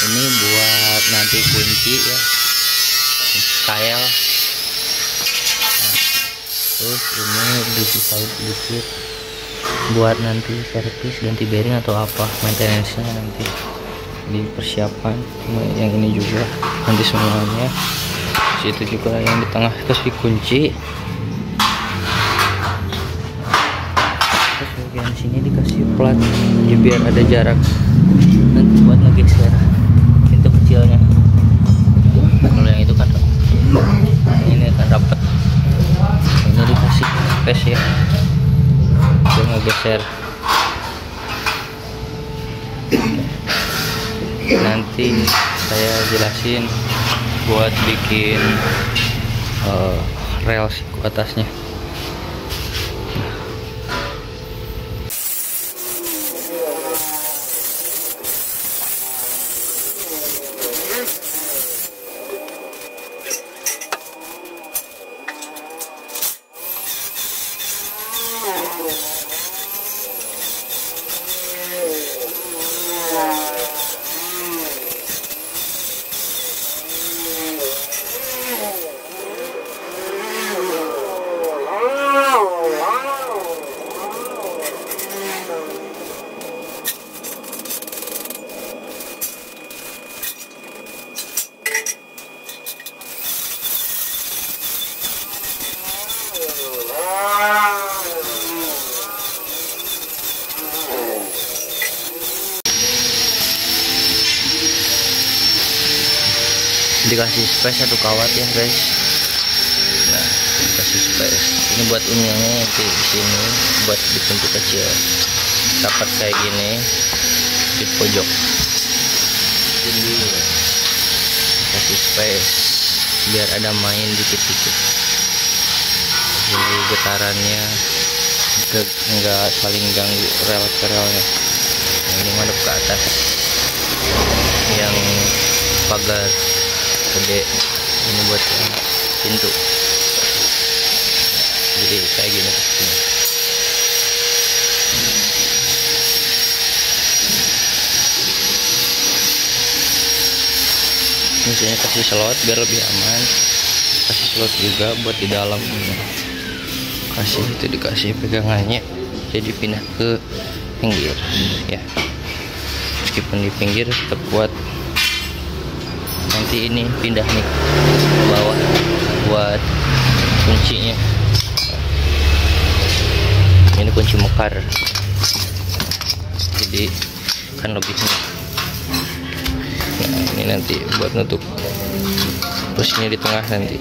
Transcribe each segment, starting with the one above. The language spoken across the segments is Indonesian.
Ini buat nanti kunci ya, kail. Terus ini dipisahin sedikit buat nanti servis ganti bearing atau apa, maintenance-nya nanti dipersiapkan. Yang ini juga nanti semuanya. Situ juga yang di tengah kasih kunci. Terus bagian sini dikasih plat ya, biar ada jarak nanti buat ngegeser pintu kecilnya. Kalau yang itu kan ini kan rapat, ini dikasih space ya biar ngegeser. Nanti saya jelasin buat bikin rel siku atasnya. Dikasih space satu kawat ya guys. Nah, dikasih space ini buat unyiannya nanti di sini buat di pintu kecil dapat kayak gini di pojok. Jadi kasih space biar ada main dikit-dikit, jadi getarannya enggak saling ganggu rel ke relnya. Ini madep ke atas yang pagar gede, ini buat pintu, jadi kayak gini pastinya. Misalnya kasih slot biar lebih aman, kasih slot juga buat di dalam. Kasih itu dikasih pegangannya, jadi pindah ke pinggir ya. Meskipun di pinggir tetap kuat. Nanti ini pindah nih ke bawah buat kuncinya. Ini kunci mekar, jadi kan lebih nih. Nah, ini nanti buat nutup posisinya di tengah nanti.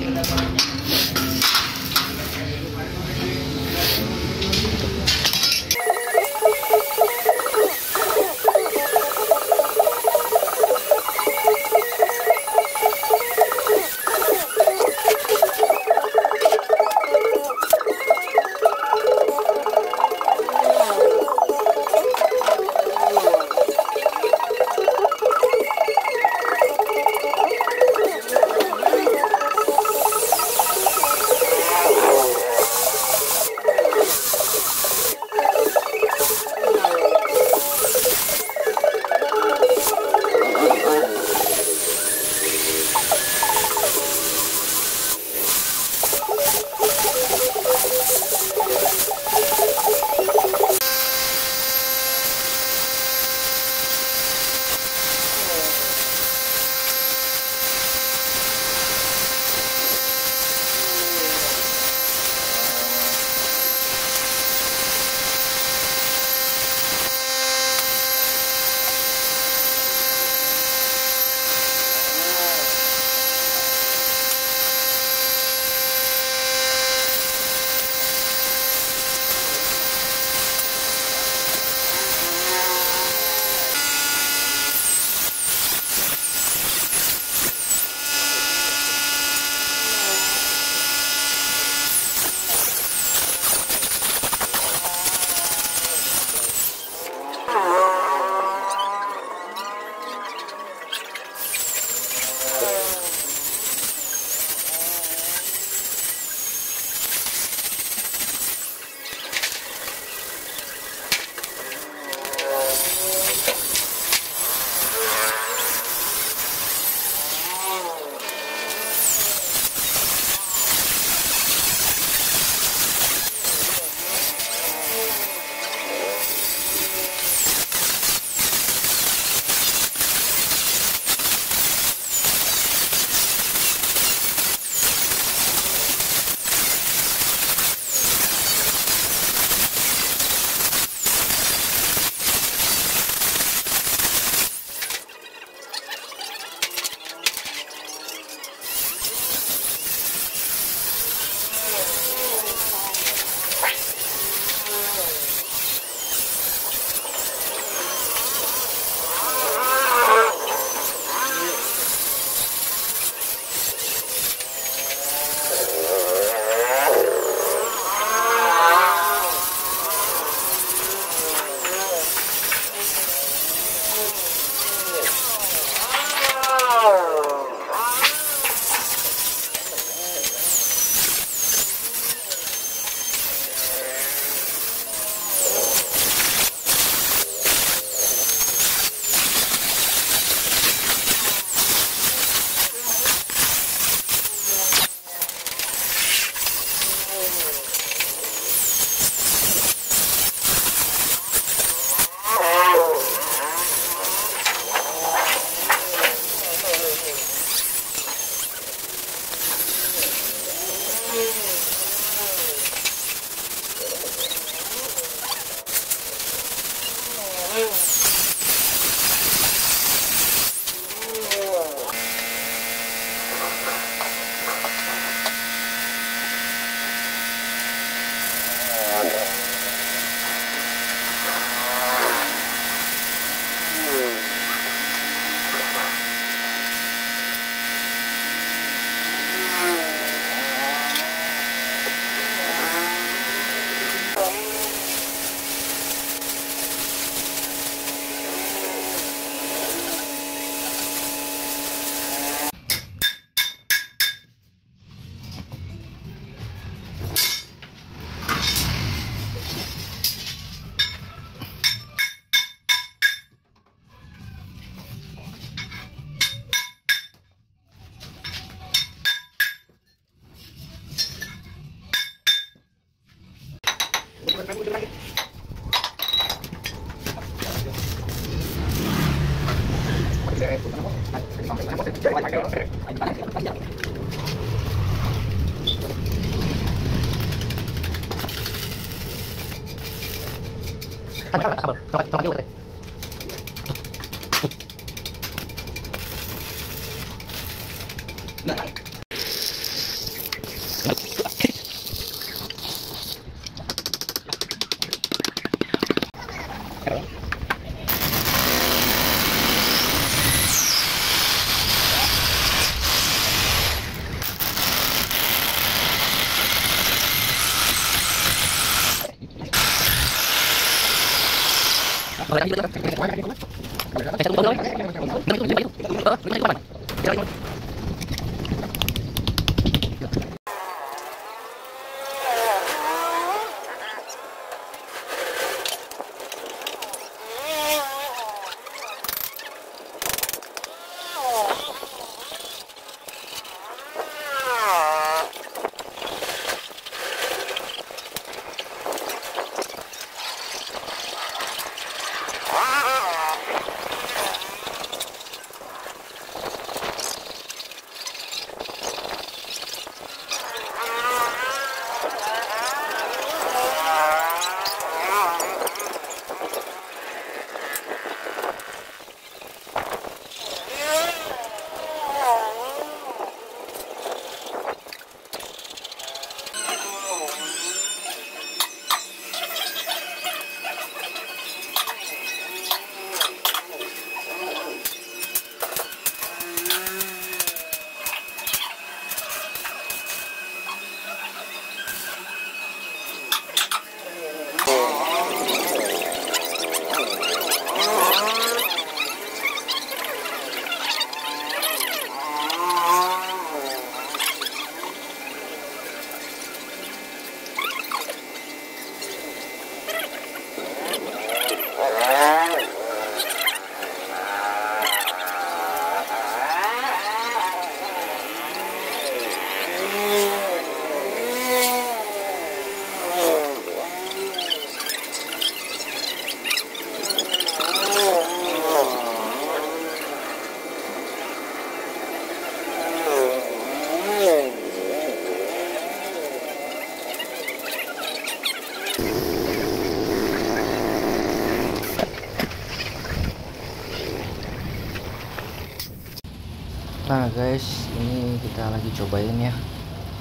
Nah guys, ini kita lagi cobain ya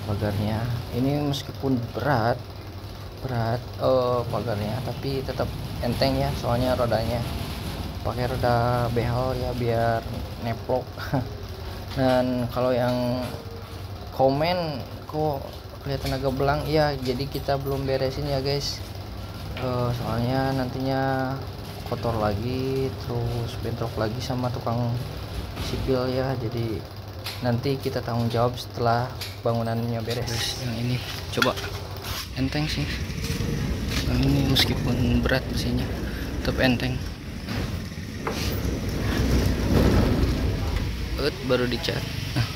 pagarnya. Ini meskipun berat pagarnya, tapi tetap enteng ya, soalnya rodanya pakai roda behel ya biar neplok. Dan kalau yang komen kok kelihatan agak belang ya, jadi kita belum beresin ya guys. Soalnya nantinya kotor lagi, terus bentrok lagi sama tukang sipil ya, jadi nanti kita tanggung jawab setelah bangunannya beres. Guys, yang ini coba enteng sih. Yang ini meskipun berat mesinnya tetap enteng. Baru dicat. Nah.